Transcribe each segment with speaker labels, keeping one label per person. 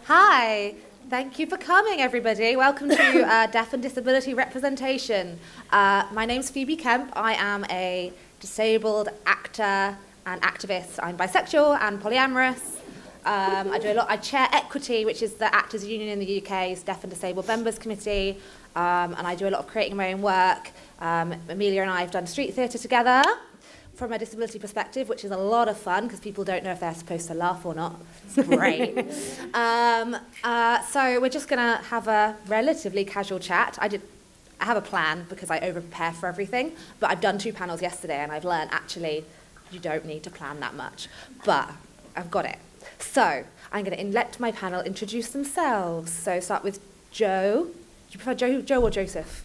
Speaker 1: Hi, thank you for coming, everybody. Welcome to Deaf and Disability Representation. My name's Phoebe Kemp. I am a disabled actor and activist. I'm bisexual and polyamorous. I chair Equity, which is the Actors Union in the UK's Deaf and Disabled Members Committee, and I do a lot of creating my own work. Amelia and I have done street theatre together from a disability perspective, which is a lot of fun because people don't know if they're supposed to laugh or not. It's great. So we're just going to have a relatively casual chat. I have a plan because I over-prepare for everything, but I've done 2 panels yesterday and I've learned actually you don't need to plan that much, but I've got it. So I'm going to let my panel introduce themselves. So start with Joe. Do you prefer Joe or Joseph?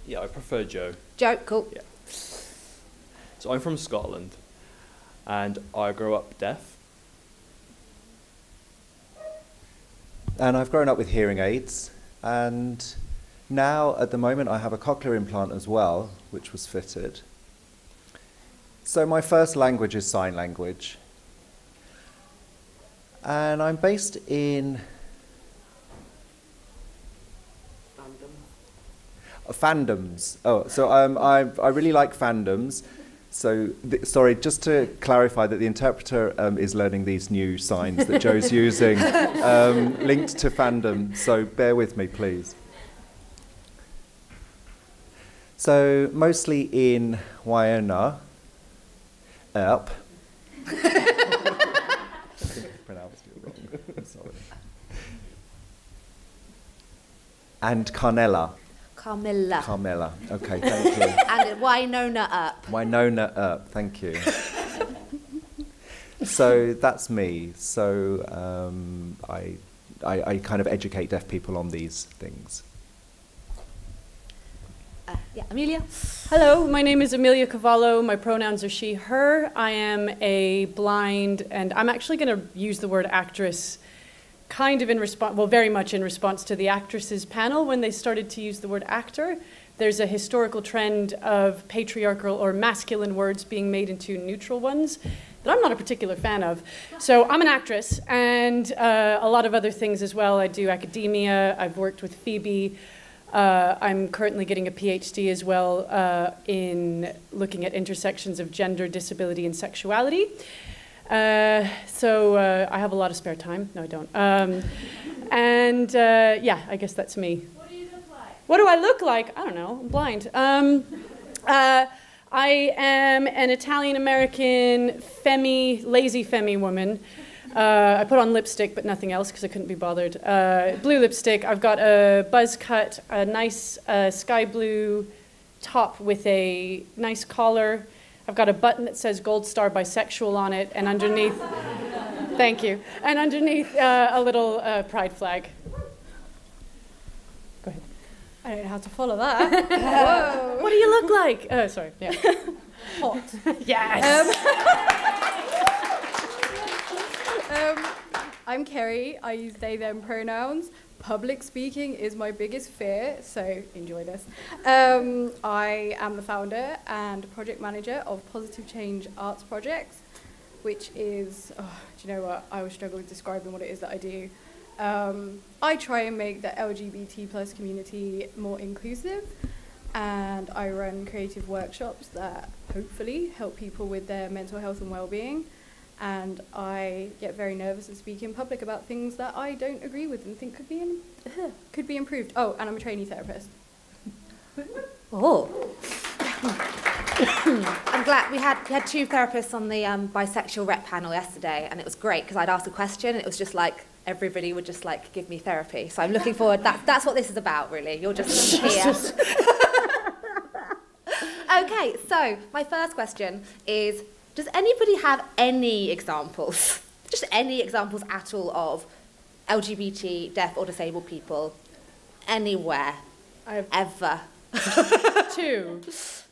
Speaker 2: Yeah, I prefer Joe.
Speaker 1: Joe, cool.
Speaker 2: Yeah. So I'm from Scotland, and I grew up deaf.
Speaker 3: And I've grown up with hearing aids, and now, at the moment, I have a cochlear implant as well, which was fitted. So my first language is sign language. And I'm based in fandoms. Oh, so I really like fandoms. So, sorry, just to clarify that the interpreter is learning these new signs that Joe's using, linked to fandom. So bear with me, please. So mostly in Wyona, Earp. Pronounced it wrong. Sorry. And Carmella. Carmella. Okay, thank you.
Speaker 1: And Winona Earp.
Speaker 3: Winona Earp, thank you. So that's me. So I kind of educate deaf people on these things.
Speaker 1: Yeah, Amelia.
Speaker 4: Hello, my name is Amelia Cavallo. My pronouns are she, her. I am a blind, and I'm actually going to use the word actress kind of in response, well, very much in response to the actresses panel when they started to use the word actor. There's a historical trend of patriarchal or masculine words being made into neutral ones that I'm not a particular fan of. So I'm an actress and a lot of other things as well. I do academia. I've worked with Phoebe. I'm currently getting a PhD as well in looking at intersections of gender, disability, and sexuality. So I have a lot of spare time. No, I don't. Yeah, I guess that's me. What do you look like? What do I look like? I don't know. I'm blind. I am an Italian-American lazy femme woman. I put on lipstick, but nothing else because I couldn't be bothered. Blue lipstick. I've got a buzz cut, a nice sky blue top with a nice collar. I've got a button that says Gold Star Bisexual on it, and underneath, thank you, and underneath a little pride flag. Go ahead.
Speaker 5: I don't know how to follow that.
Speaker 4: Whoa. What do you look like? Oh, sorry. Yeah.
Speaker 5: Hot.
Speaker 4: Yes.
Speaker 5: I'm Kerry. I use they, them pronouns. Public speaking is my biggest fear, so enjoy this. I am the founder and project manager of Positive Change Arts Projects, which is, do you know what? I always struggle with describing what it is that I do. I try and make the LGBT+ community more inclusive, and I run creative workshops that hopefully help people with their mental health and well-being. And I get very nervous and speak in public about things that I don't agree with and think could be improved. Oh, and I'm a trainee therapist.
Speaker 1: Oh. I'm glad we had 2 therapists on the bisexual rep panel yesterday, and it was great because I'd ask a question and it was just like everybody would just like give me therapy. So I'm looking forward. That's what this is about, really. You're just here. Okay, so my first question is, does anybody have any examples, just any examples at all of LGBT, deaf or disabled people anywhere, ever?
Speaker 4: 2.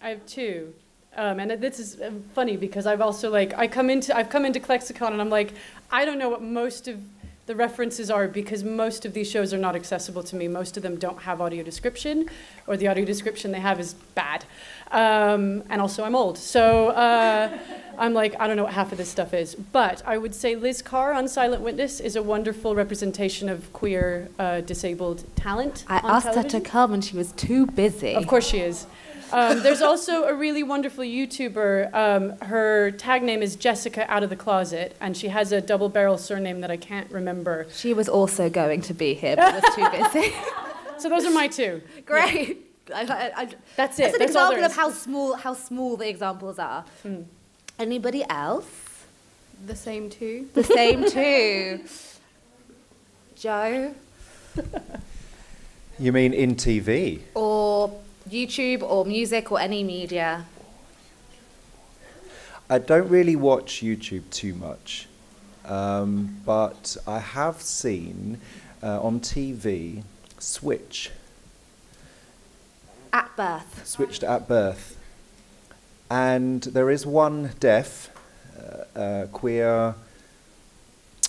Speaker 4: I have 2. And this is funny because I've also I've come into ClexaCon and I'm like, I don't know what most of the references are because most of these shows are not accessible to me. Most of them don't have audio description, or the audio description they have is bad. And also I'm old. So I'm like, I don't know what half of this stuff is. But I would say Liz Carr on Silent Witness is a wonderful representation of queer disabled talent.
Speaker 1: I
Speaker 4: on
Speaker 1: asked her
Speaker 4: television.
Speaker 1: to come and she was too busy.
Speaker 4: Of course she is. There's also a really wonderful YouTuber. Her tag name is Jessica Out of the Closet, and she has a double-barrel surname that I can't remember.
Speaker 1: She was also going to be here, but was too busy.
Speaker 4: So those are my two.
Speaker 1: Great.
Speaker 4: That's it.
Speaker 1: That's an
Speaker 4: That's all there
Speaker 1: example
Speaker 4: is.
Speaker 1: of how small the examples are. Anybody else?
Speaker 5: The same two.
Speaker 1: The same too. Joe?
Speaker 3: You mean in TV?
Speaker 1: Or YouTube or music or any media?
Speaker 3: I don't really watch YouTube too much, but I have seen on TV Switched
Speaker 1: At birth. And there is one deaf queer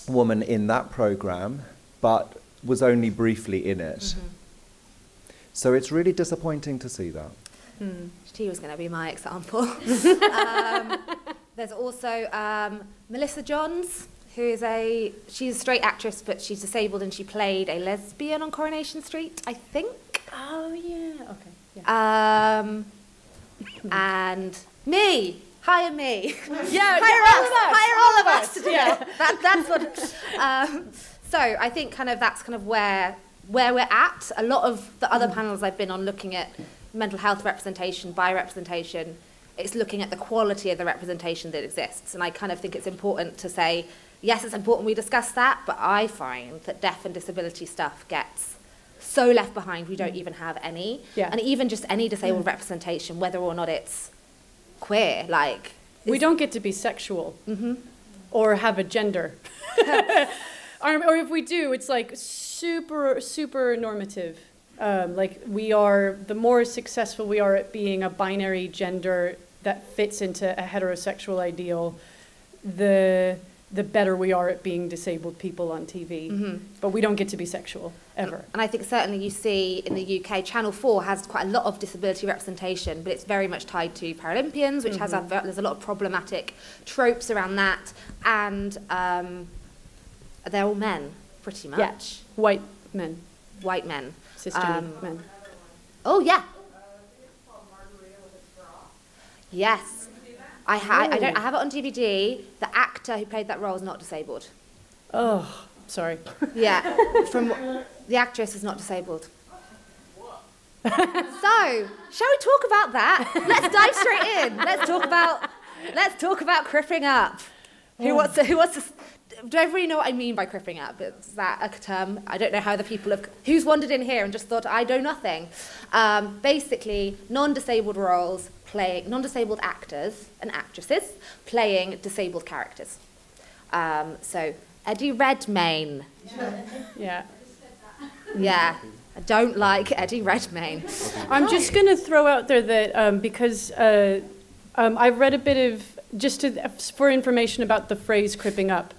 Speaker 1: woman in that program, but was only briefly in it. So it's really disappointing to see that. She was going to be my example. There's also Melissa Johns, she's a straight actress, but she's disabled and she played a lesbian on Coronation Street, I think.
Speaker 4: Oh, yeah. Okay. Yeah.
Speaker 1: And me. Hire me.
Speaker 4: Yeah,
Speaker 1: Hire all of us to do
Speaker 4: Yeah.
Speaker 1: it. That's what. So I think that's kind of where we're at. A lot of the other panels I've been on looking at mental health representation, bi-representation, it's looking at the quality of the representation that exists. And I kind of think it's important to say, yes, it's important we discuss that, but I find that deaf and disability stuff gets so left behind, we don't even have any.
Speaker 4: Yeah.
Speaker 1: And even just any disabled representation, whether or not it's queer,
Speaker 4: we don't get to be sexual or have a gender. Or if we do, it's like super normative. The more successful we are at being a binary gender that fits into a heterosexual ideal, the better we are at being disabled people on TV. But we don't get to be sexual, ever.
Speaker 1: And I think certainly you see in the UK, Channel 4 has quite a lot of disability representation, but it's very much tied to Paralympians, which there's a lot of problematic tropes around that. And they're all men, pretty much.
Speaker 4: Yeah. White men.
Speaker 1: White men.
Speaker 4: Cisgender men.
Speaker 1: Oh, yeah. Yes. I have it on DVD. The actor who played that role is not disabled.
Speaker 4: Oh, sorry.
Speaker 1: Yeah. The actress is not disabled. So, shall we talk about that? Let's dive straight in. Let's talk about cripping up. Who wants to don't really know what I mean by cripping up. Is that a term? I don't know how the people who's wandered in here and just thought I know nothing. Basically, non-disabled actors and actresses playing disabled characters. So Eddie Redmayne.
Speaker 4: Yeah.
Speaker 1: Yeah. I don't like Eddie Redmayne.
Speaker 4: I'm just going to throw out there that because I've read a bit of, for information about the phrase cripping up,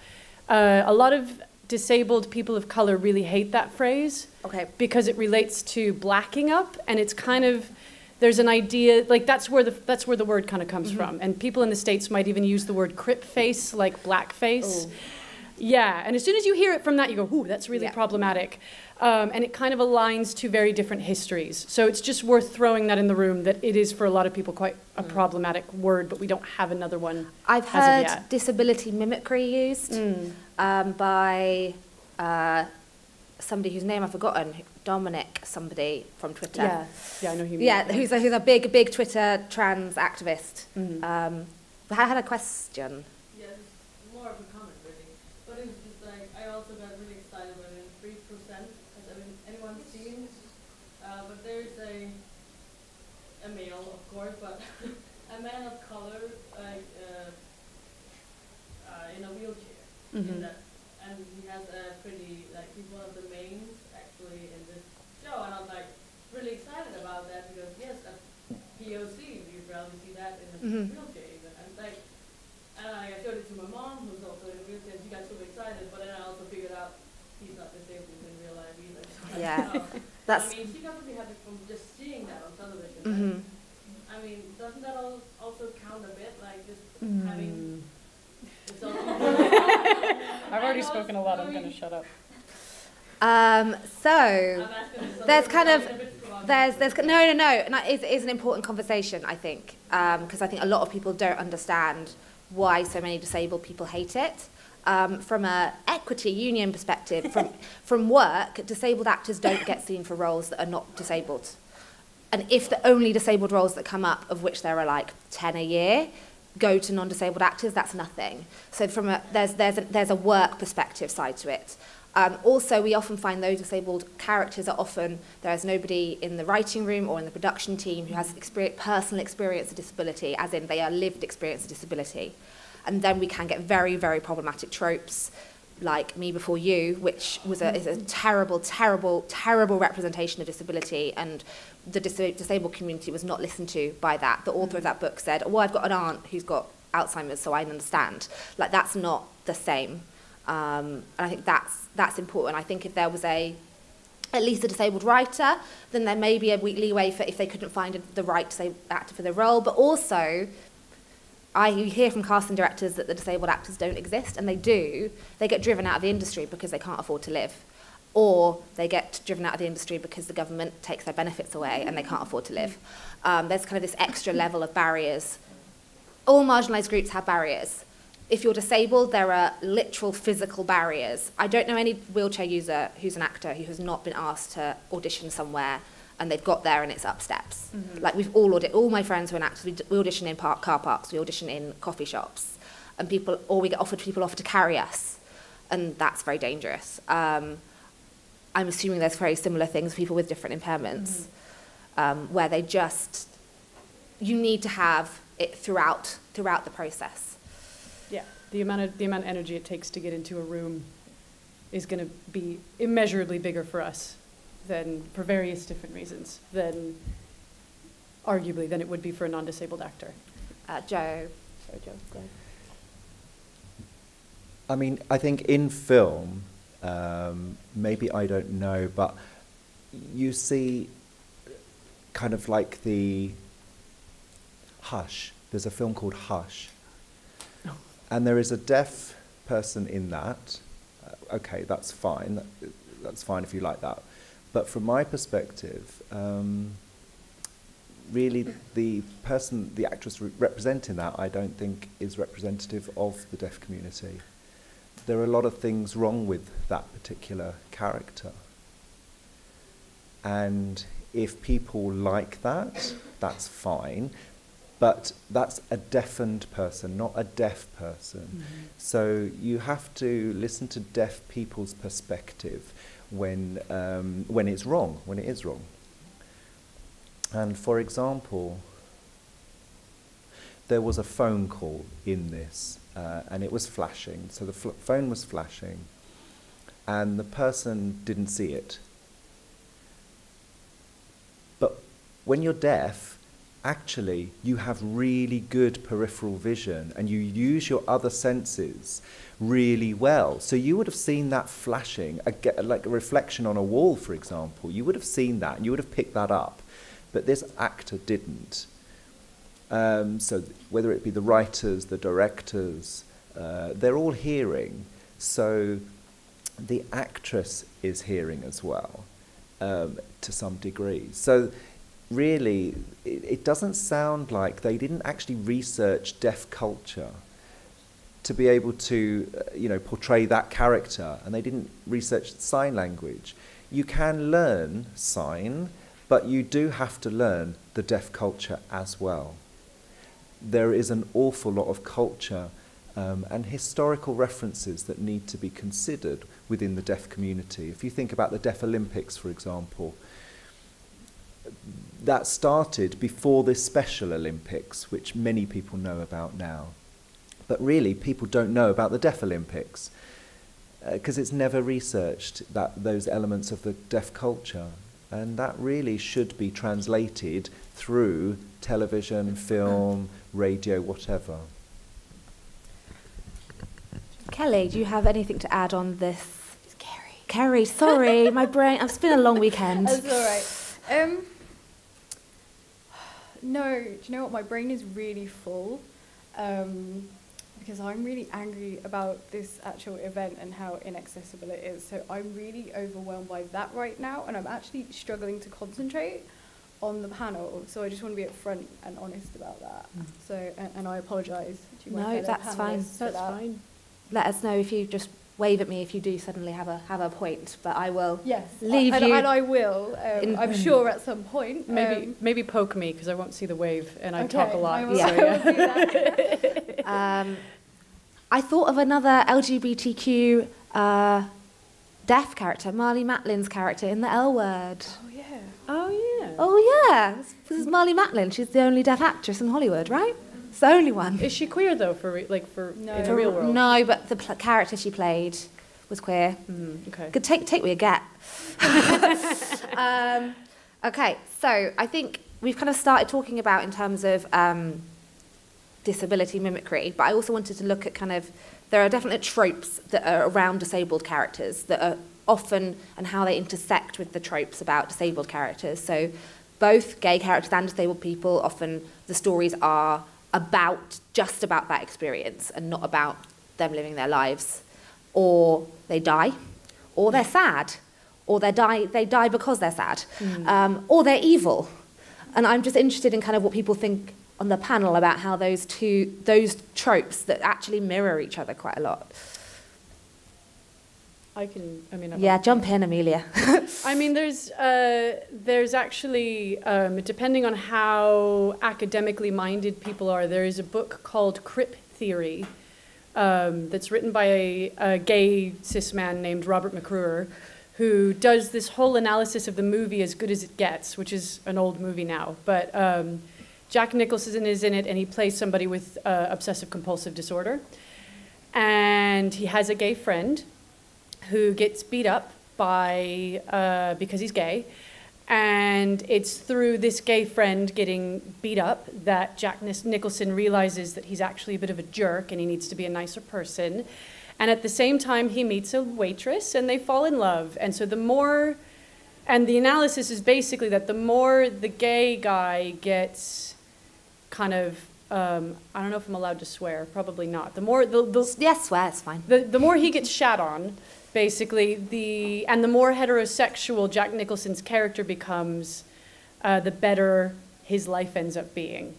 Speaker 4: a lot of disabled people of color really hate that phrase.
Speaker 1: Okay.
Speaker 4: Because it relates to blacking up, and it's kind of, there's an idea, like that's where the word kind of comes from. And people in the States might even use the word crip face, like blackface.
Speaker 1: Ooh.
Speaker 4: Yeah, and as soon as you hear it from that, you go, ooh, that's really problematic. And it kind of aligns to very different histories. So it's just worth throwing that in the room, that it is for a lot of people quite a problematic word, but we don't have another one.
Speaker 1: I've heard disability mimicry used by somebody whose name I've forgotten, Dominic somebody from Twitter.
Speaker 4: Yeah, I know who you mean.
Speaker 1: Yeah, who's a big Twitter trans activist. I had a question.
Speaker 6: Yeah, it's more of a comment really. But it was just like, I also got really excited when in 3%, has anyone seen? But there's a male, of course, but a man of color, like, in a wheelchair. In that, and he has a pretty, like, he's one of the mains actually in this show, and I was like really excited about that because yes, a POC, you rarely see that in a wheelchair even. And like, I showed it to my mom, who's also in a wheelchair, and she got super excited, but then I also figured out he's not disabled in real life either. So
Speaker 1: Yeah.
Speaker 6: I mean, she got really happy from just seeing that on television. And I mean, doesn't that also count a bit, like just having?
Speaker 4: I've already spoken a lot. I'm going to shut up.
Speaker 1: So there's kind of no. It is an important conversation, I think, because I think a lot of people don't understand why so many disabled people hate it. From an equity union perspective, from work, disabled actors don't get seen for roles that are not disabled. And if the only disabled roles that come up, of which there are like 10 a year, go to non-disabled actors, that's nothing. So there's a work perspective side to it. Also, we often find those disabled characters are often, there's nobody in the writing room or in the production team who has personal experience of disability, as in they are lived experience of disability. And then we can get very, very problematic tropes like Me Before You, which is a terrible, terrible, terrible representation of disability, and the disabled community was not listened to by that. The author of that book said, well, I've got an aunt who's got Alzheimer's, so I understand. Like, that's not the same. And I think that's important. I think if there was at least a disabled writer, then there may be a leeway for if they couldn't find the right disabled actor for the role. But also, you hear from casting directors that the disabled actors don't exist, and they do. They get driven out of the industry because they can't afford to live. Or they get driven out of the industry because the government takes their benefits away and they can't afford to live. There's kind of this extra level of barriers. All marginalised groups have barriers. If you're disabled, there are literal physical barriers. I don't know any wheelchair user who's an actor who has not been asked to audition somewhere and they've got there and it's up steps. Mm-hmm. Like, we've all my friends who are actors, we audition in car parks, we audition in coffee shops, and we get people offered to carry us, and that's very dangerous. I'm assuming there's very similar things for people with different impairments, where you need to have it throughout the process.
Speaker 4: Yeah, the amount of energy it takes to get into a room is going to be immeasurably bigger for us for various different reasons, arguably than it would be for a non-disabled actor.
Speaker 1: Joe.
Speaker 4: Sorry, Joe, go ahead.
Speaker 3: I mean, I think in film, maybe I don't know, but you see kind of like the Hush. There's a film called Hush. Oh. And there is a deaf person in that. Okay, that's fine. That's fine if you like that. But from my perspective, really the actress representing that, I don't think is representative of the deaf community. There are a lot of things wrong with that particular character. And if people like that, that's fine. But that's a deafened person, not a deaf person. Mm-hmm. So you have to listen to deaf people's perspective when it's wrong, when it is wrong. And for example, there was a phone call in this, and it was flashing. So the phone was flashing, and the person didn't see it. But when you're deaf, actually, you have really good peripheral vision, and you use your other senses really well. So you would have seen that flashing, like a reflection on a wall, for example. You would have seen that, and you would have picked that up. But this actor didn't. So whether it be the writers, the directors, they're all hearing. So the actress is hearing as well, to some degree. So really, it doesn't sound like they didn't actually research deaf culture to be able to, portray that character, and they didn't research sign language. You can learn sign, but you do have to learn the deaf culture as well. There is an awful lot of culture and historical references that need to be considered within the deaf community. If you think about the Deaf Olympics, for example, that started before this Special Olympics, which many people know about now. But really, people don't know about the Deaf Olympics because it's never researched those elements of the deaf culture. And that really should be translated through television, film, radio, whatever.
Speaker 1: Kelly, do you have anything to add on this? It's Kerry, sorry, my brain. It's been a long weekend.
Speaker 5: That's all right. No, do you know what? My brain is really full because I'm really angry about this actual event and how inaccessible it is. So I'm really overwhelmed by that right now, and I'm actually struggling to concentrate on the panel. So I just want to be upfront and honest about that. So, and I apologise to my fellow
Speaker 1: that's fine.
Speaker 5: panellists for
Speaker 4: That's
Speaker 5: that.
Speaker 4: fine.
Speaker 1: Let us know if you just wave at me if you do suddenly have a point, but I will
Speaker 5: Yes,
Speaker 1: leave
Speaker 5: and,
Speaker 1: you.
Speaker 5: and I will. I'm sure at some point.
Speaker 4: Maybe poke me, because I won't see the wave, and I
Speaker 5: Okay,
Speaker 4: talk a lot.
Speaker 5: I will,
Speaker 4: so,
Speaker 5: I will do that.
Speaker 1: I thought of another LGBTQ deaf character, Marlee Matlin's character in The L Word.
Speaker 5: Oh yeah.
Speaker 4: Oh, yeah.
Speaker 1: Oh yeah, this is Marlee Matlin. She's the only deaf actress in Hollywood, right? It's the only one.
Speaker 4: Is she queer, though,
Speaker 5: No.
Speaker 4: in the real world?
Speaker 1: No, but the character she played was queer.
Speaker 4: Okay.
Speaker 1: Good, take what you get. Okay, so I think we've kind of started talking about in terms of disability mimicry, but I also wanted to look at there are definite tropes that are around disabled characters that are often, and how they intersect with the tropes about disabled characters. So both gay characters and disabled people, often the stories are just about that experience and not about them living their lives. Or they die, or they're sad, or they die because they're sad, or they're evil. And I'm just interested in kind of what people think on the panel about how those tropes that actually mirror each other quite a lot. Jump in, Amelia.
Speaker 4: I mean, there's actually, depending on how academically minded people are, there is a book called Crip Theory that's written by a gay cis man named Robert McCruer, who does this whole analysis of the movie As Good as It Gets, which is an old movie now. But Jack Nicholson is in it, and he plays somebody with obsessive-compulsive disorder. And he has a gay friend who gets beat up because he's gay. And it's through this gay friend getting beat up that Jack Nicholson realizes that he's actually a bit of a jerk and he needs to be a nicer person. And at the same time, he meets a waitress and they fall in love. And so the analysis is basically that the more the gay guy gets kind of, I don't know if I'm allowed to swear, probably not. The more,
Speaker 1: Yes, swear, it's fine.
Speaker 4: the more he gets shat on, basically, the more heterosexual Jack Nicholson's character becomes, the better his life ends up being.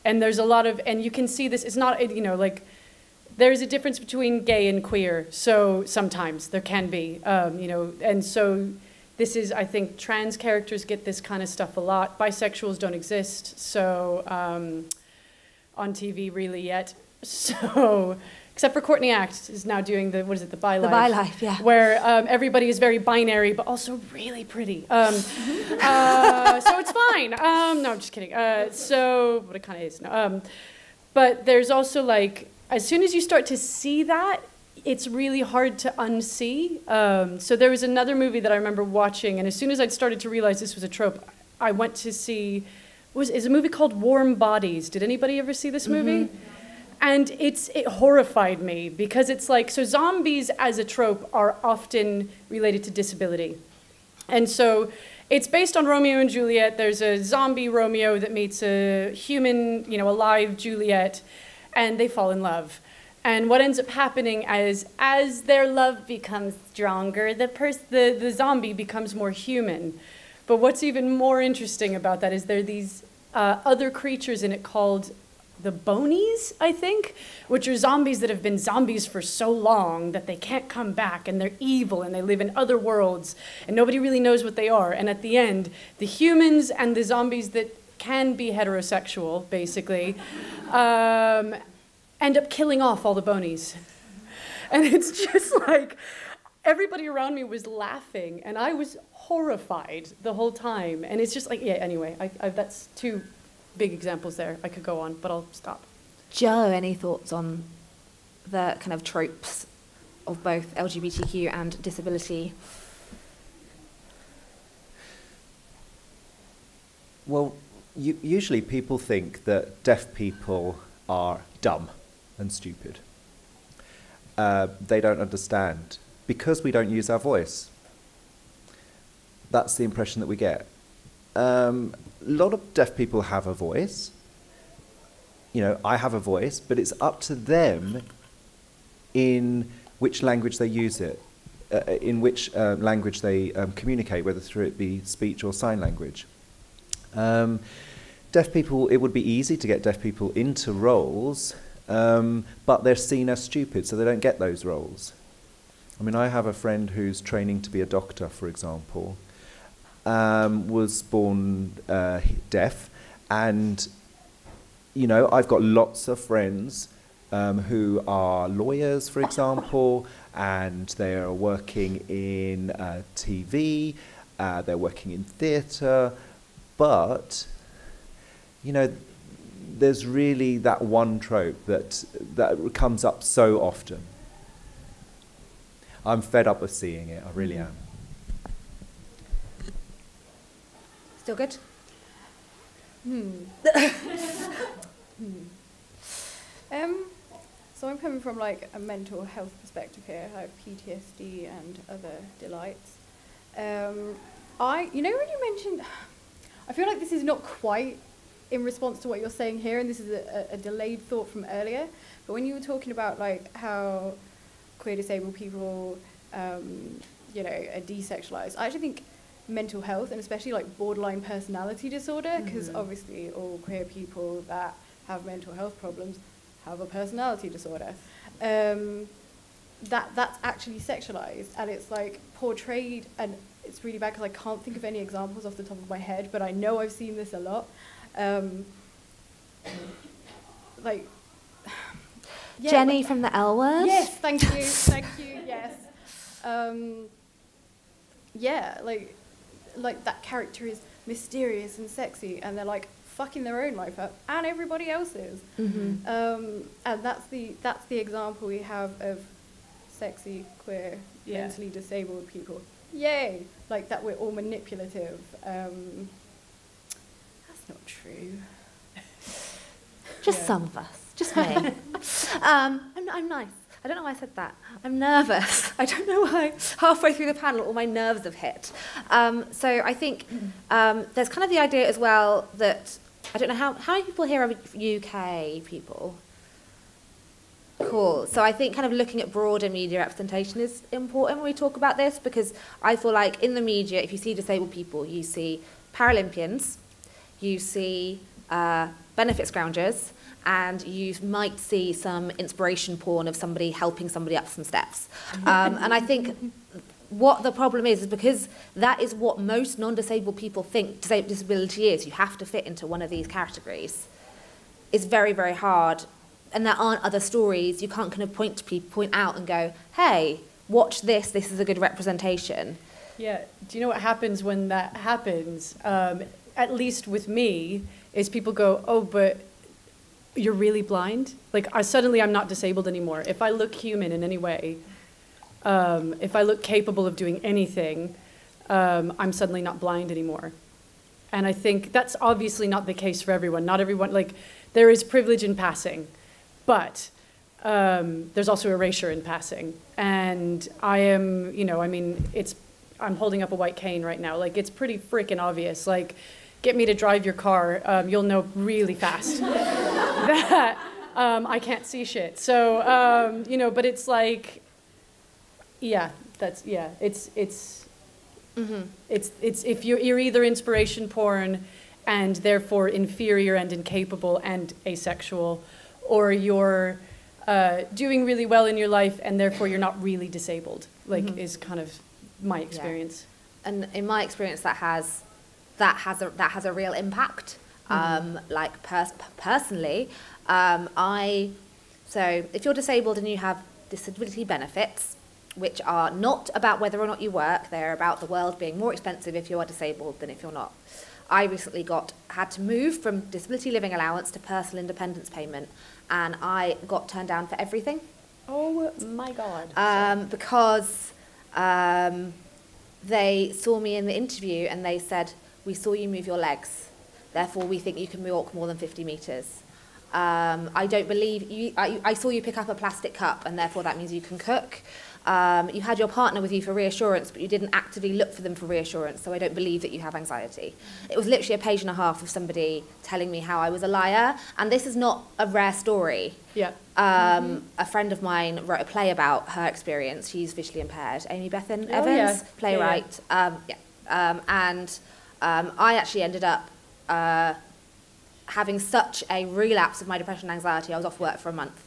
Speaker 4: And there's a lot of, and you can see this, it's not, there's a difference between gay and queer, so sometimes there can be, and so this is, I think, trans characters get this kind of stuff a lot. Bisexuals don't exist, so, on TV really yet, so... Except for Courtney Act is now doing the Bi Life.
Speaker 1: The Bi Life, yeah.
Speaker 4: Where everybody is very binary, but also really pretty. So it's fine. No, I'm just kidding. So, but it kind of is. No. But there's also as soon as you start to see that, it's really hard to unsee. So there was another movie that I remember watching, and as soon as I'd started to realize this was a trope, I went to see, is a movie called Warm Bodies. Did anybody ever see this movie? Mm-hmm. And it horrified me because it's so zombies as a trope are often related to disability. And so it's based on Romeo and Juliet. There's a zombie Romeo that meets a human, alive Juliet, and they fall in love. And what ends up happening as their love becomes stronger, the zombie becomes more human. But what's even more interesting about that is there are these other creatures in it called the Bonies, I think, which are zombies that have been zombies for so long that they can't come back, and they're evil, and they live in other worlds, and nobody really knows what they are. And at the end, the humans and the zombies that can be heterosexual, basically, end up killing off all the Bonies. And it's just everybody around me was laughing, and I was horrified the whole time. And it's just anyway, that's two big examples there. I could go on, but I'll stop.
Speaker 1: Joe, any thoughts on the kind of tropes of both LGBTQ and disability?
Speaker 3: Well, usually people think that deaf people are dumb and stupid. They don't understand because we don't use our voice. That's the impression that we get. a lot of deaf people have a voice. You know, I have a voice, but it's up to them in which language they use it, in which language they communicate, whether through it be speech or sign language. Deaf people, it would be easy to get deaf people into roles, but they're seen as stupid, so they don't get those roles. I mean, I have a friend who's training to be a doctor, for example, was born deaf, and, you know, I've got lots of friends who are lawyers, for example, and they are working in TV, they're working in theatre, but, you know, there's really that one trope that comes up so often. I'm fed up with seeing it, I really am.
Speaker 1: Still good?
Speaker 5: So I'm coming from like a mental health perspective here. I have PTSD and other delights. You know when you mentioned, I feel like this is not quite in response to what you're saying here, and this is a delayed thought from earlier, but when you were talking about like how queer disabled people, you know, are desexualized, I actually think mental health, and especially like borderline personality disorder, because obviously all queer people that have mental health problems have a personality disorder. That's actually sexualized, and it's like portrayed, and it's really bad because I can't think of any examples off the top of my head, but I know I've seen this a lot. Like, yeah,
Speaker 1: Jenny
Speaker 5: like,
Speaker 1: from the L Word?
Speaker 5: Yes, thank you, yes. Yeah, like that character is mysterious and sexy, and they're like fucking their own life up, and everybody else's. And that's the example we have of sexy, queer, mentally disabled people. Yay! Like that we're all manipulative. That's not true.
Speaker 1: Just some of us, just me. I'm nice. I don't know why I said that. I'm nervous. I don't know why. Halfway through the panel, all my nerves have hit. So I think there's kind of the idea as well that, I don't know, how many people here are UK people? Cool. So I think kind of looking at broader media representation is important when we talk about this, because I feel like in the media, if you see disabled people, you see Paralympians, you see benefit scroungers, and you might see some inspiration porn of somebody helping somebody up some steps. And I think what the problem is because that is what most non-disabled people think disability is. You have to fit into one of these categories. It's very, very hard. And there aren't other stories. You can't kind of point out and go, hey, watch this. This is a good representation. Yeah.
Speaker 4: Do you know what happens when that happens? At least with me, is people go, oh, but you're really blind? Like, suddenly I'm not disabled anymore. If I look human in any way, if I look capable of doing anything, I'm suddenly not blind anymore. And I think that's obviously not the case for everyone. Not everyone, like, there is privilege in passing, but there's also erasure in passing. And I am, you know, I mean, I'm holding up a white cane right now. Like, it's pretty freaking obvious. Like, get me to drive your car, you'll know really fast that I can't see shit. So, you know, but it's like, yeah, it's if you're either inspiration porn and therefore inferior and incapable and asexual, or you're doing really well in your life and therefore you're not really disabled, like is kind of my experience.
Speaker 1: Yeah. And in my experience, that has a real impact. Like personally, so if you're disabled and you have disability benefits, which are not about whether or not you work, they're about the world being more expensive if you are disabled than if you're not. I recently had to move from disability living allowance to personal independence payment, and I got turned down for everything.
Speaker 4: Oh my God.
Speaker 1: Because they saw me in the interview and they said, we saw you move your legs, therefore we think you can walk more than 50 metres. I don't believe you, I saw you pick up a plastic cup and therefore that means you can cook. You had your partner with you for reassurance, but you didn't actively look for them for reassurance, so I don't believe that you have anxiety. It was literally a page and a half of somebody telling me how I was a liar, and this is not a rare story.
Speaker 4: Yeah.
Speaker 1: A friend of mine wrote a play about her experience. She's visually impaired. Amy Bethan Evans, playwright. And I actually ended up having such a relapse of my depression and anxiety. I was off work for a month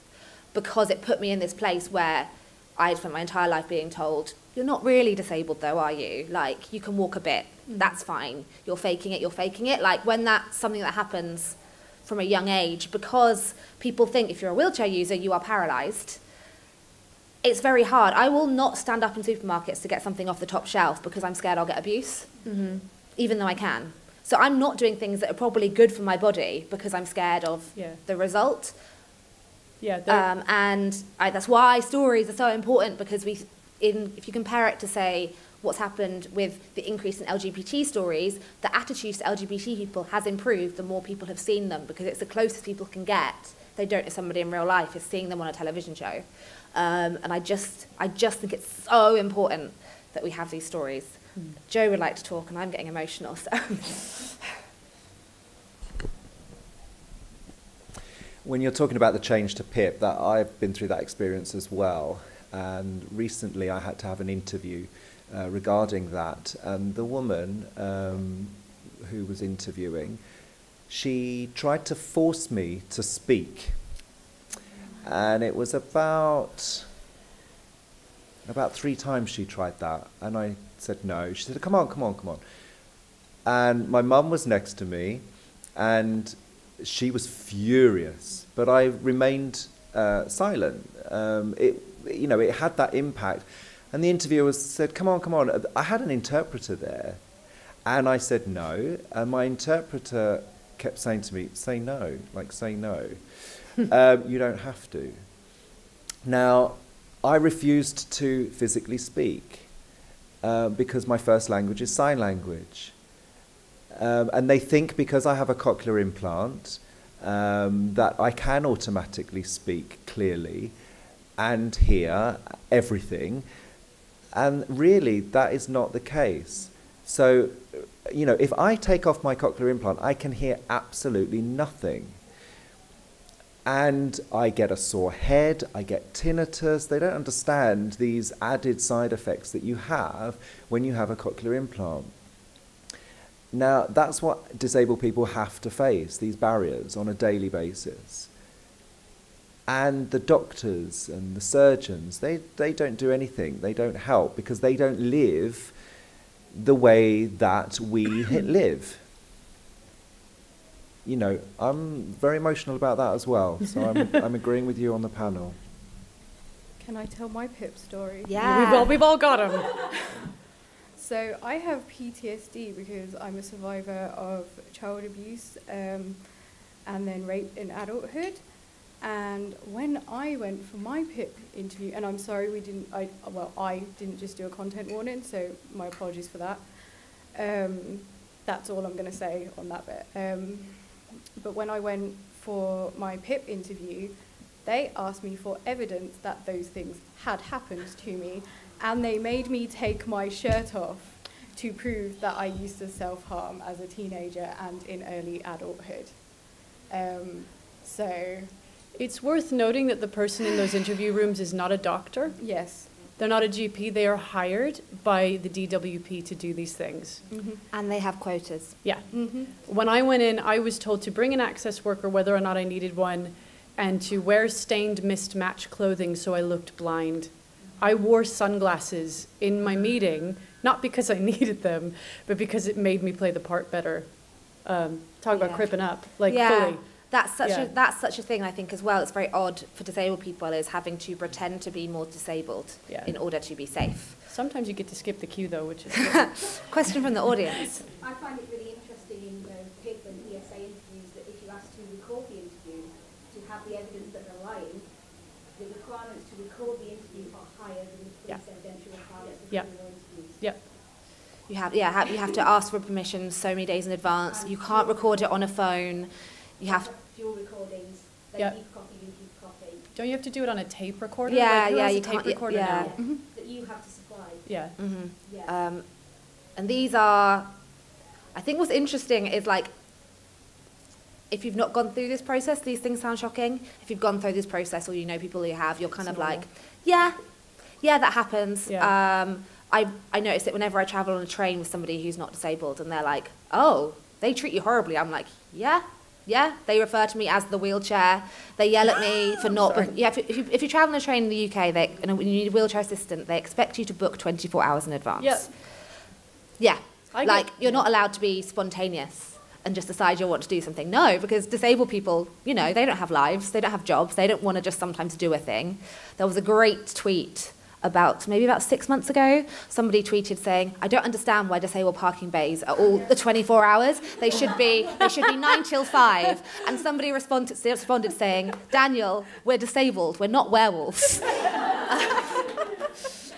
Speaker 1: because it put me in this place where I had spent my entire life being told, you're not really disabled though, are you? Like, you can walk a bit, that's fine. You're faking it. Like, when that's something that happens from a young age, because people think if you're a wheelchair user, you are paralysed, it's very hard. I will not stand up in supermarkets to get something off the top shelf because I'm scared I'll get abuse, even though I can. So I'm not doing things that are probably good for my body because I'm scared of the result.
Speaker 4: Yeah,
Speaker 1: that's why stories are so important, because if you compare it to, say, what's happened with the increase in LGBT stories, the attitudes to LGBT people has improved the more people have seen them, because it's the closest people can get. They don't know somebody in real life, is seeing them on a television show. And I just think it's so important that we have these stories. Joe would like to talk, and I'm getting emotional, so...
Speaker 3: When you're talking about the change to PIP, that I've been through that experience as well. And recently I had to have an interview regarding that. And the woman who was interviewing, she tried to force me to speak. And it was about 3 times she tried that. And I said no. She said, come on. And my mum was next to me, and she was furious, but I remained silent. It had that impact. And the interviewer said, come on. I had an interpreter there. And I said no. And my interpreter kept saying to me, say no. You don't have to. Now, I refused to physically speak because my first language is sign language. And they think because I have a cochlear implant that I can automatically speak clearly and hear everything. And really, that is not the case. So, if I take off my cochlear implant, I can hear absolutely nothing. And I get a sore head, I get tinnitus. They don't understand these added side effects that you have when you have a cochlear implant. Now, that's what disabled people have to face, these barriers on a daily basis. And the doctors and the surgeons, they don't do anything. They don't help because they don't live the way that we live. I'm very emotional about that as well. So I'm agreeing with you on the panel.
Speaker 5: Can I tell my PIP story?
Speaker 1: Yeah.
Speaker 4: We've all got them.
Speaker 5: So I have PTSD because I'm a survivor of child abuse and then rape in adulthood. And when I went for my PIP interview, and I'm sorry I didn't just do a content warning, so my apologies for that. That's all I'm going to say on that bit. But when I went for my PIP interview, they asked me for evidence that those things had happened to me, and they made me take my shirt off to prove that I used to self-harm as a teenager and in early adulthood. So
Speaker 4: it's worth noting that the person in those interview rooms is not a doctor.
Speaker 5: Yes.
Speaker 4: They're not a GP. They are hired by the DWP to do these things.
Speaker 5: Mm-hmm.
Speaker 1: And they have quotas.
Speaker 4: Yeah.
Speaker 5: Mm-hmm.
Speaker 4: When I went in, I was told to bring an access worker, whether or not I needed one, and to wear stained mismatched clothing so I looked blind. I wore sunglasses in my meeting, not because I needed them, but because it made me play the part better. Talk about cripping up, fully.
Speaker 1: That's such a thing, I think, as well. It's very odd for disabled people, is having to pretend to be more disabled in order to be safe.
Speaker 4: Sometimes you get to skip the queue, though, which is
Speaker 1: Question from the audience.
Speaker 7: I find it really interesting in PIP and ESA interviews that if you ask to record the interview to have the evidence that they're lying, the requirements to record the interview are higher than the police evidential requirements for criminal interviews.
Speaker 4: Yep.
Speaker 1: You have to ask for permission so many days in advance. You can't record it on a phone. You have
Speaker 7: dual recordings. They keep copy, you keep copy.
Speaker 4: Don't you have to do it on a tape recorder?
Speaker 1: Yeah,
Speaker 4: who has a
Speaker 1: you
Speaker 4: tape
Speaker 1: can't.
Speaker 4: recorder now?
Speaker 7: The you have to supply.
Speaker 4: Yeah.
Speaker 7: Yeah.
Speaker 1: And these are, I think what's interesting is like, if you've not gone through this process, these things sound shocking. If you've gone through this process or you know people who have, you're kind of like, yeah, that happens.
Speaker 4: Yeah.
Speaker 1: I notice it whenever I travel on a train with somebody who's not disabled and they're like, oh, they treat you horribly. I'm like, yeah. They refer to me as the wheelchair. They yell at me for not... Yeah, if you travel on a train in the UK and you need a wheelchair assistant, they expect you to book 24 hours in advance.
Speaker 4: Yep.
Speaker 1: Yeah. You're not allowed to be spontaneous and just decide you want to do something. No, because disabled people, you know, they don't have lives, they don't have jobs, they don't want to just sometimes do a thing. There was a great tweet maybe about 6 months ago, somebody tweeted saying, I don't understand why disabled parking bays are all the 24 hours. They should be 9 till 5. And somebody responded saying, Daniel, we're disabled, we're not werewolves.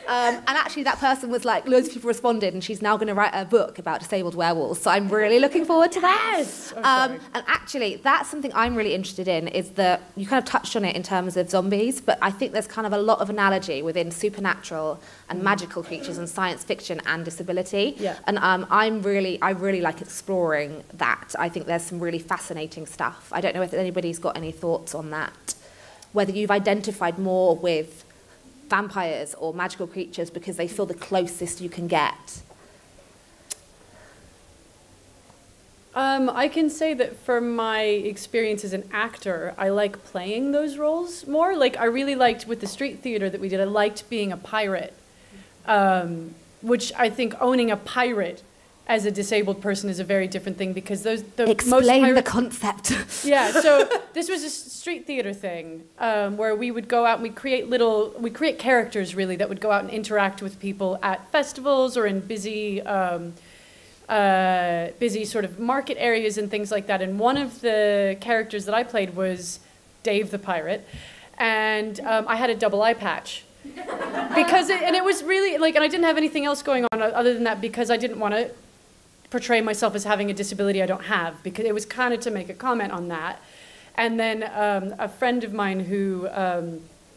Speaker 1: And actually that person was like, loads of people responded, and she's now going to write a book about disabled werewolves. So I'm really looking forward to that.
Speaker 4: Yes.
Speaker 1: And actually, that's something I'm really interested in, is that you kind of touched on it in terms of zombies, but I think there's kind of a lot of analogy within supernatural and magical creatures and science fiction and disability.
Speaker 4: Yeah.
Speaker 1: And I really like exploring that. I think there's some really fascinating stuff. I don't know if anybody's got any thoughts on that, whether you've identified more with vampires or magical creatures because they feel the closest you can get.
Speaker 4: I can say that from my experience as an actor, I like playing those roles more. Like, I really liked, with the street theater that we did, I liked being a pirate, which I think owning a pirate as a disabled person is a very different thing, because
Speaker 1: Explain the concept.
Speaker 4: Yeah, so this was a street theater thing where we would go out and we'd create characters really that would go out and interact with people at festivals or in busy sort of market areas and things like that. And one of the characters that I played was Dave the Pirate, and I had a double eye patch. Because it was really like, and I didn't have anything else going on other than that, because I didn't want to portray myself as having a disability I don't have, because it was kind of to make a comment on that. And then a friend of mine who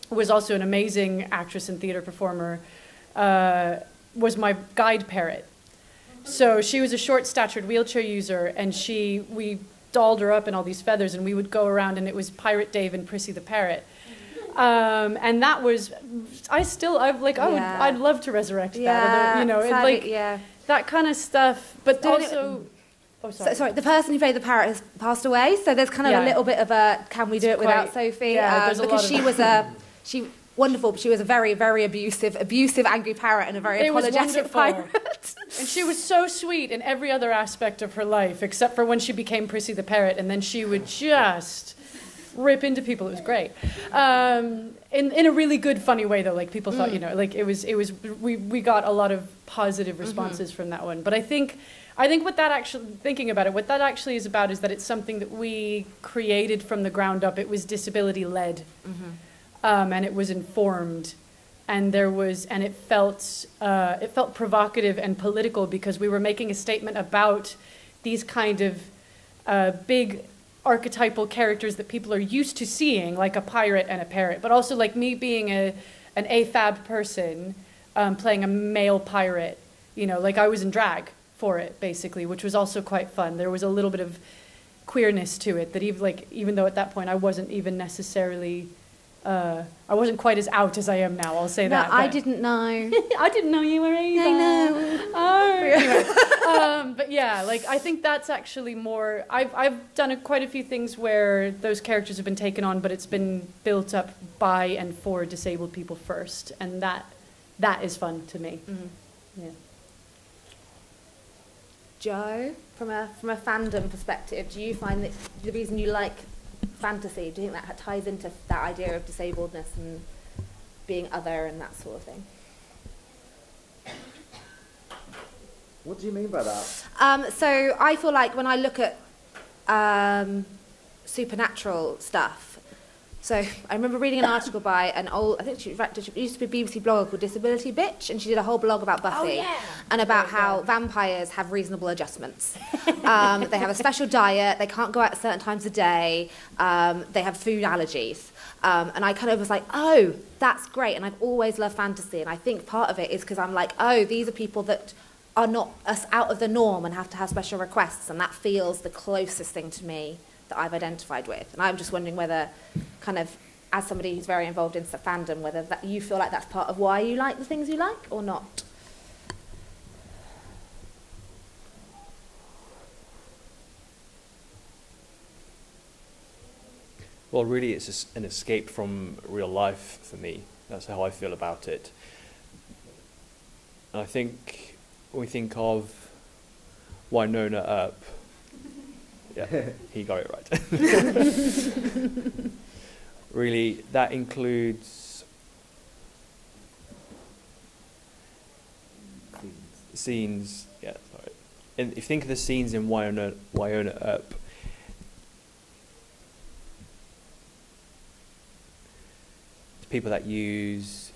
Speaker 4: was also an amazing actress and theater performer was my guide parrot. So she was a short-statured wheelchair user, and we dolled her up in all these feathers, and we would go around, and it was Pirate Dave and Prissy the Parrot. And that was, I'd love to resurrect that. You know, that kind of stuff. But also,
Speaker 1: sorry, the person who played the parrot has passed away, so there's kind of a little bit of a, can we do it without Sophie?
Speaker 4: Yeah,
Speaker 1: because she was wonderful, but she was a very, very abusive, angry parrot and a very apologetic pirate.
Speaker 4: And she was so sweet in every other aspect of her life, except for when she became Prissy the Parrot, and then she would just rip into people. It was great. In a really good, funny way, though. Like, people thought, you know, like we got a lot of positive responses from that one. But I think what that actually, thinking about it, what that actually is about is that it's something that we created from the ground up. It was disability-led. And it was informed, and it felt provocative and political, because we were making a statement about these kind of big archetypal characters that people are used to seeing, like a pirate and a parrot, but also like me being an AFAB person playing a male pirate. You know, like I was in drag for it basically, which was also quite fun. There was a little bit of queerness to it that even though at that point I wasn't even necessarily. I wasn't quite as out as I am now, I'll say that.
Speaker 1: I didn't know.
Speaker 4: I didn't know you were either.
Speaker 1: I know.
Speaker 4: Oh. Anyway. But yeah, like, I think that's actually more, I've done quite a few things where those characters have been taken on, but it's been built up by and for disabled people first, and that is fun to me. Yeah.
Speaker 1: Joe, from a fandom perspective, do you find that the reason you like fantasy, do you think that ties into that idea of disabledness and being other and that sort of thing?
Speaker 3: What do you mean by that?
Speaker 1: So I feel like when I look at supernatural stuff, so I remember reading an article by an old, I think she used to be a BBC blogger called Disability Bitch, and she did a whole blog about Buffy. and about how vampires have reasonable adjustments. They have a special diet, they can't go out at certain times of day, they have food allergies. And I kind of was like, oh, that's great. And I've always loved fantasy. And I think part of it is because I'm like, oh, these are people that are not out of the norm and have to have special requests. And that feels the closest thing to me that I've identified with. And I'm just wondering whether, kind of, as somebody who's very involved in fandom, whether that you feel like that's part of why you like the things you like or not.
Speaker 2: Well, really, it's just an escape from real life for me. That's how I feel about it. And I think when we think of Winona Earp, yeah, he got it right. Really, that includes scenes. Yeah, sorry. And if you think of the scenes in Winona Earp, people that use.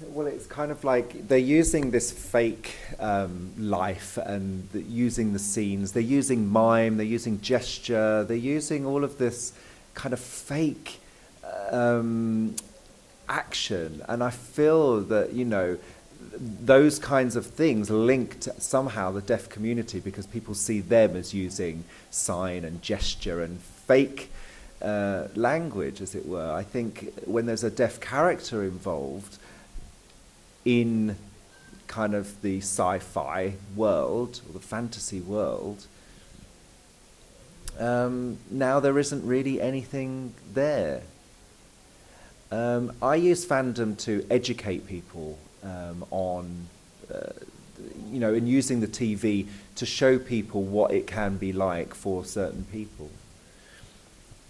Speaker 3: Well, it's kind of like they're using this fake life and using the scenes. They're using mime, they're using gesture, they're using all of this kind of fake action. And I feel that, you know, those kinds of things linked somehow the deaf community because people see them as using sign and gesture and fake language, as it were. I think when there's a deaf character involved in kind of the sci-fi world or the fantasy world, now there isn't really anything there. I use fandom to educate people on, you know, and using the TV to show people what it can be like for certain people.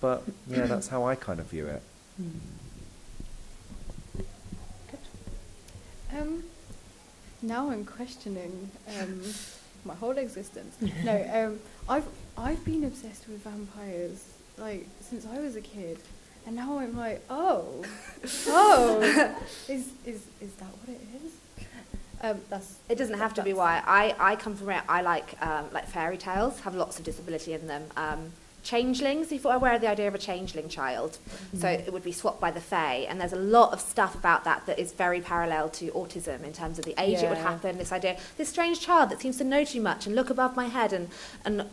Speaker 3: But yeah, that's how I kind of view it.
Speaker 5: Now I'm questioning my whole existence. No, I've been obsessed with vampires like since I was a kid, and now I'm like, oh, is that what it is?
Speaker 1: It doesn't have to be why. I come from it. I like fairy tales, have lots of disability in them. Changelings, if you're aware of the idea of a changeling child. So it would be swapped by the Fae, and there's a lot of stuff about that is very parallel to autism in terms of the age it would happen, this idea, this strange child that seems to know too much and look above my head, and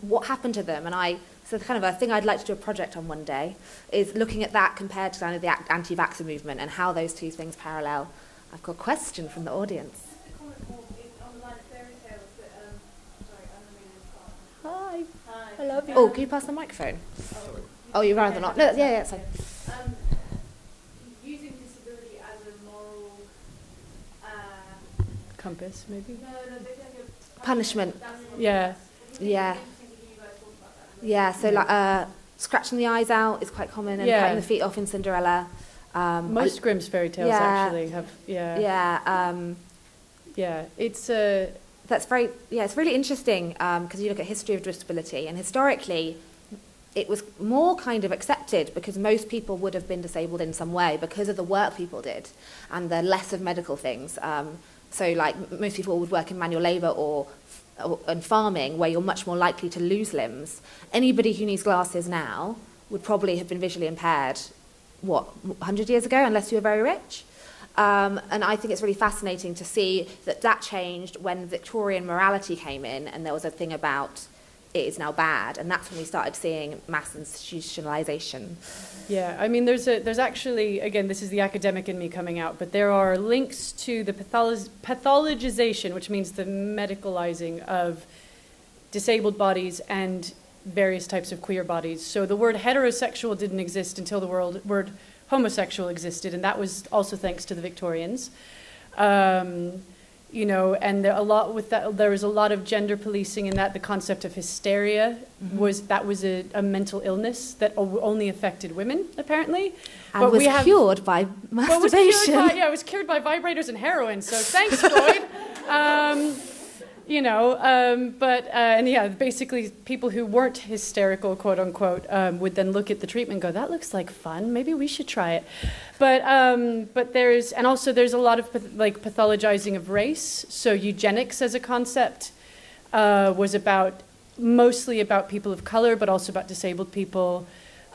Speaker 1: what happened to them. And so kind of a thing I'd like to do a project on one day is looking at that compared to kind of the anti-vaxxer movement and how those two things parallel. I've got a question from the audience. Hi. I love you. Oh, can you pass the microphone? Oh, you'd rather not. No, yeah, it's fine.
Speaker 6: Using disability as a moral
Speaker 4: compass, maybe.
Speaker 6: No, they think of
Speaker 1: Punishment.
Speaker 4: Yeah.
Speaker 1: Yeah. Yeah. So like scratching the eyes out is quite common, and cutting the feet off in Cinderella.
Speaker 4: Most Grimm's fairy tales actually have. Yeah.
Speaker 1: Yeah.
Speaker 4: Yeah. It's
Speaker 1: That's very, it's really interesting because you look at history of disability, and historically it was more kind of accepted because most people would have been disabled in some way because of the work people did and the less of medical things. So like most people would work in manual labour or in farming where you're much more likely to lose limbs. Anybody who needs glasses now would probably have been visually impaired, 100 years ago, unless you were very rich. And I think it's really fascinating to see that changed when Victorian morality came in, and there was a thing about it is now bad, and that's when we started seeing mass institutionalization.
Speaker 4: Yeah, I mean, there's actually, again, this is the academic in me coming out, but there are links to the pathologization, which means the medicalizing of disabled bodies and various types of queer bodies. So the word heterosexual didn't exist until the word homosexual existed, and that was also thanks to the Victorians. You know, and there was a lot of gender policing in that. The concept of hysteria was a mental illness that only affected women, apparently.
Speaker 1: And was cured by masturbation.
Speaker 4: It was cured by vibrators and heroin, so thanks, Freud. you know, and yeah, basically people who weren't hysterical, quote unquote, would then look at the treatment and go, that looks like fun, maybe we should try it. But there's a lot of pathologizing of race. So eugenics as a concept was mostly about people of color, but also about disabled people.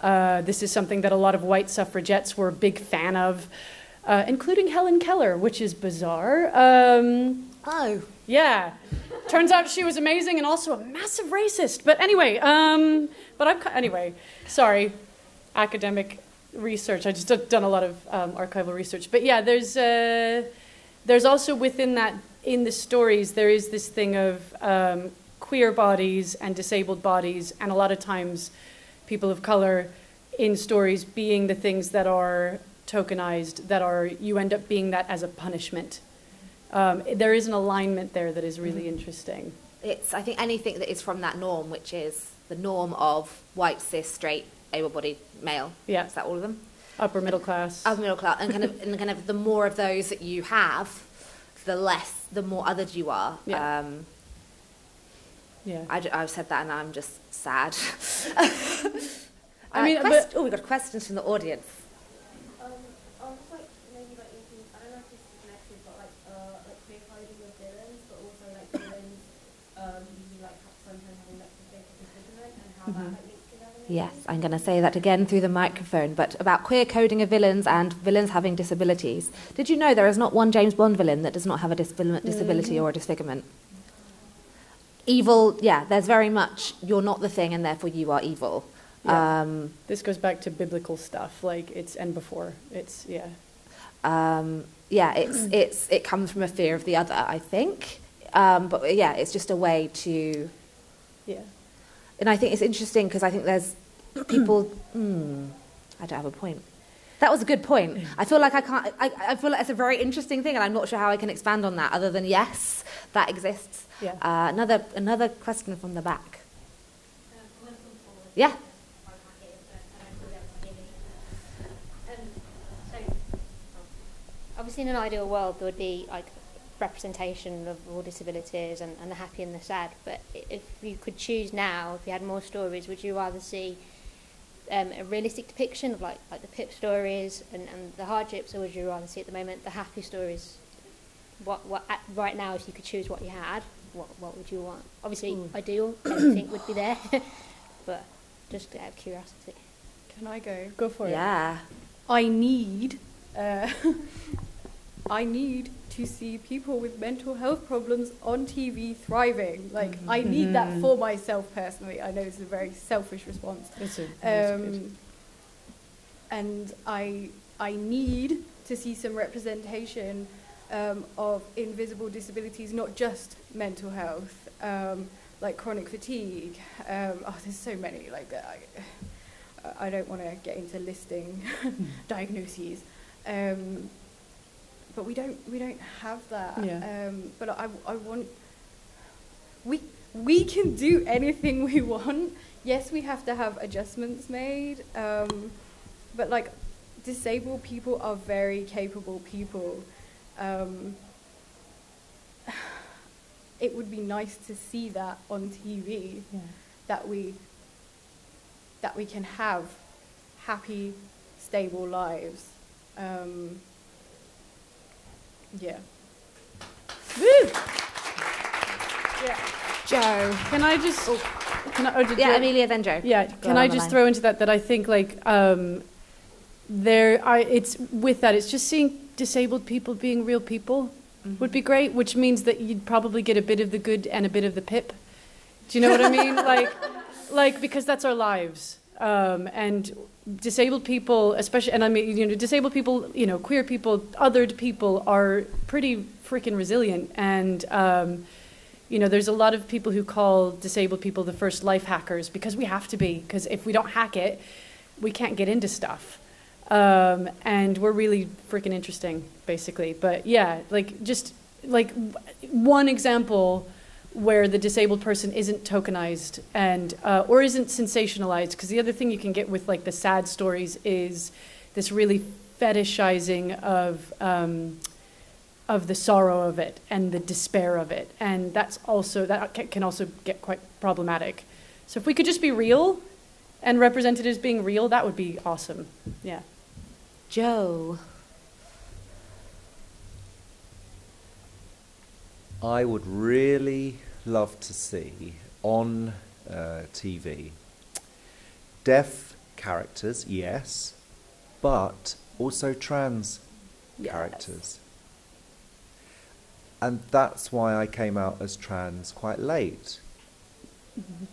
Speaker 4: This is something that a lot of white suffragettes were a big fan of, including Helen Keller, which is bizarre.
Speaker 1: Oh.
Speaker 4: Yeah. Turns out she was amazing and also a massive racist. But anyway, sorry, academic research. I just done a lot of archival research. But yeah, there's also within that, in the stories, there is this thing of queer bodies and disabled bodies, and a lot of times people of color in stories being the things that are tokenized, you end up being that as a punishment. There is an alignment there that is really interesting.
Speaker 1: I think anything that is from that norm, which is the norm of white, cis, straight, able-bodied male.
Speaker 4: Yeah.
Speaker 1: Is that all of them?
Speaker 4: Upper middle class.
Speaker 1: Upper middle class, and kind of the more of those that you have, the more othered you are.
Speaker 4: Yeah. Yeah.
Speaker 1: I've said that and I'm just sad.
Speaker 4: I mean,
Speaker 1: we've got questions from the audience.
Speaker 7: I was like, maybe like into, I don't know if this is connected, but like queer coding of villains, but also like villains usually like sometimes having like predicament and how that like links together.
Speaker 1: Yes, I'm going to say that again through the microphone, but about queer coding of villains and villains having disabilities. Did you know there is not one James Bond villain that does not have a disability or a disfigurement? Evil, yeah, there's very much, you're not the thing and therefore you are evil.
Speaker 4: Yeah. This goes back to biblical stuff, like and before. Yeah,
Speaker 1: it comes from a fear of the other, I think. But yeah, it's just a way to...
Speaker 4: Yeah.
Speaker 1: And I think it's interesting because I think there's people... I don't have a point. That was a good point. I feel like I feel like it's a very interesting thing and I'm not sure how I can expand on that other than yes, that exists.
Speaker 4: Yeah.
Speaker 1: Another question from the back. Yeah.
Speaker 8: Obviously, in an ideal world, there would be like representation of all disabilities and the happy and the sad. But if you could choose now, if you had more stories, would you rather see a realistic depiction of like the Pip stories and the hardships, or would you rather see at the moment the happy stories? Right now, if you could choose what you had, what would you want? Obviously, ideal, everything would be there, but just out of curiosity.
Speaker 5: Can I go?
Speaker 4: Go for it.
Speaker 1: Yeah.
Speaker 5: I need to see people with mental health problems on TV thriving. Like, I need that for myself personally. I know it's a very selfish response. And I need to see some representation of invisible disabilities, not just mental health, like chronic fatigue. There's so many. Like, I don't want to get into listing diagnoses. But we don't have that.
Speaker 4: Yeah.
Speaker 5: But I want. We can do anything we want. Yes, we have to have adjustments made. But like, disabled people are very capable people. It would be nice to see that on TV.
Speaker 4: Yeah.
Speaker 5: That we can have happy, stable lives. Yeah.
Speaker 4: Woo! Yeah.
Speaker 1: Joe.
Speaker 4: Can I just...
Speaker 1: Amelia, then Joe.
Speaker 4: Yeah, can I just throw into that I think, like, it's with that, it's just seeing disabled people being real people would be great, which means that you'd probably get a bit of the good and a bit of the pip. Do you know what I mean? like because that's our lives. And disabled people, especially, and I mean, disabled people, queer people, othered people are pretty freaking resilient. And, there's a lot of people who call disabled people the first life hackers because we have to be, because if we don't hack it, we can't get into stuff. And we're really freaking interesting, basically. But yeah, just one example where the disabled person isn't tokenized and or isn't sensationalized, because the other thing you can get with like the sad stories is this really fetishizing of of the sorrow of it and the despair of it. And that can also get quite problematic. So if we could just be real and represented as being real, that would be awesome. Yeah.
Speaker 1: Joe.
Speaker 3: I would really love to see on TV deaf characters, yes, but also trans characters. And that's why I came out as trans quite late.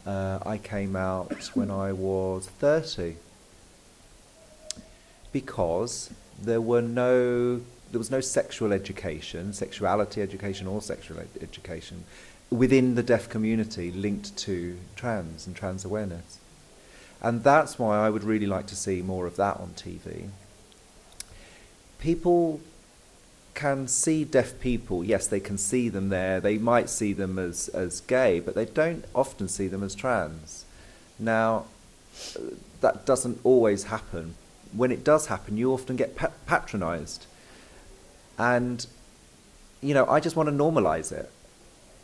Speaker 3: I came out when I was 30 because there was no sexuality education or sexual education within the deaf community linked to trans and trans awareness. And that's why I would really like to see more of that on TV. People can see deaf people, yes, they can see them there, they might see them as gay, but they don't often see them as trans. Now, that doesn't always happen. When it does happen, you often get patronised. And, you know, I just want to normalise it.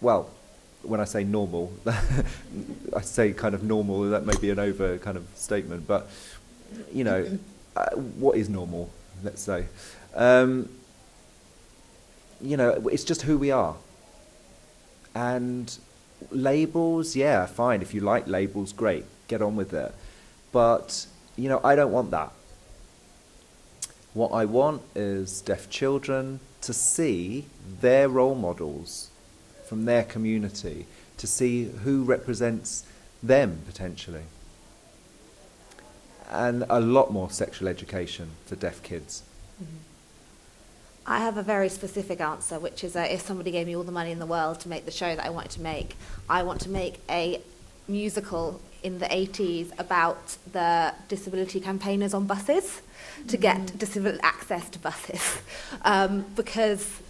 Speaker 3: Well, when I say normal, I say kind of normal, that may be an over kind of statement, but, you know, what is normal, let's say? You know, it's just who we are. And labels, yeah, fine. If you like labels, great. Get on with it. But, you know, I don't want that. What I want is deaf children to see their role models from their community, to see who represents them, potentially. And a lot more sexual education for deaf kids.
Speaker 1: Mm-hmm. I have a very specific answer, which is if somebody gave me all the money in the world to make the show that I wanted to make, I want to make a musical in the 80s about the disability campaigners on buses to get disability access to buses. Because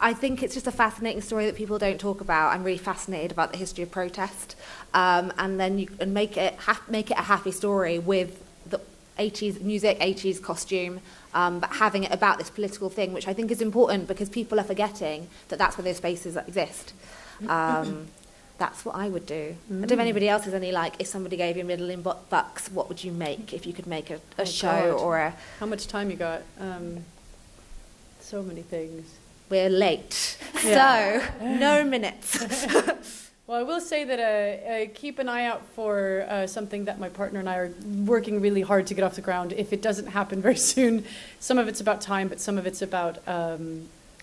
Speaker 1: I think it's just a fascinating story that people don't talk about. I'm really fascinated about the history of protest. And then make it a happy story with the 80s music, 80s costume, but having it about this political thing, which I think is important because people are forgetting that that's where those spaces exist. That's what I would do. I don't know if anybody else has any, like, if somebody gave you $1 million bucks, what would you make if you could make a show or a...
Speaker 4: How much time you got? So many things.
Speaker 1: We're late. Yeah. So, no minutes.
Speaker 4: Well, I will say that keep an eye out for something that my partner and I are working really hard to get off the ground. If it doesn't happen very soon, some of it's about time, but some of it's about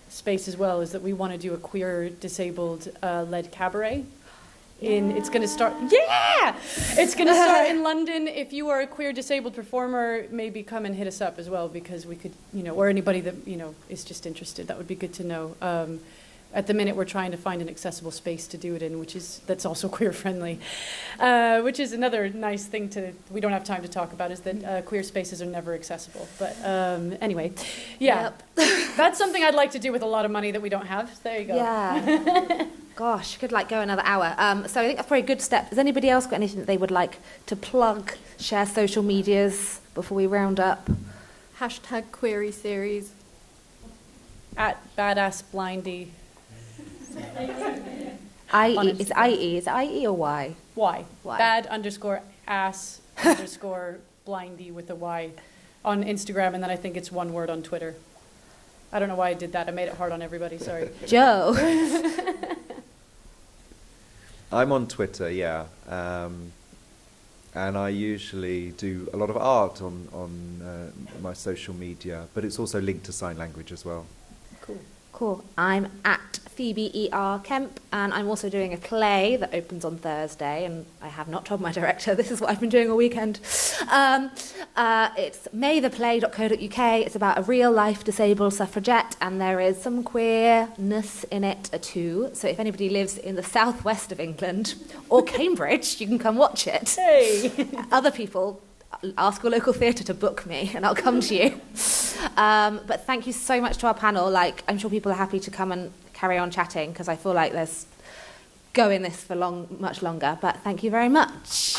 Speaker 4: space as well, is that we want to do a queer disabled led cabaret. It's going to start, it's going to start in London. If you are a queer disabled performer, maybe come and hit us up as well, because we could, you know, or anybody that, you know, is just interested. That would be good to know. At the minute, we're trying to find an accessible space to do it in, that's also queer friendly, which is another nice thing we don't have time to talk about, is that queer spaces are never accessible. But anyway, that's something I'd like to do with a lot of money that we don't have. There you go.
Speaker 1: Yeah. Gosh, could like go another hour. So I think that's probably a good step. Has anybody else got anything that they would like to plug, share social medias before we round up?
Speaker 5: Hashtag query series.
Speaker 4: At Badass Blindy.
Speaker 1: IE, is it IE or Y?
Speaker 4: Y. Bad_ass_blindy with a Y on Instagram, and then I think it's one word on Twitter. I don't know why I did that. I made it hard on everybody, sorry.
Speaker 1: Joe.
Speaker 3: I'm on Twitter, yeah. And I usually do a lot of art on my social media, but it's also linked to sign language as well.
Speaker 1: Cool. I'm at Phoebe ER Kemp, and I'm also doing a play that opens on Thursday, and I have not told my director. This is what I've been doing all weekend. It's maytheplay.co.uk. It's about a real-life disabled suffragette, and there is some queerness in it too. So if anybody lives in the southwest of England or Cambridge, you can come watch it.
Speaker 4: Hey!
Speaker 1: Other people, ask your local theatre to book me, and I'll come to you. But thank you so much to our panel. Like, I'm sure people are happy to come and carry on chatting, because I feel like there's going this for much longer. But thank you very much.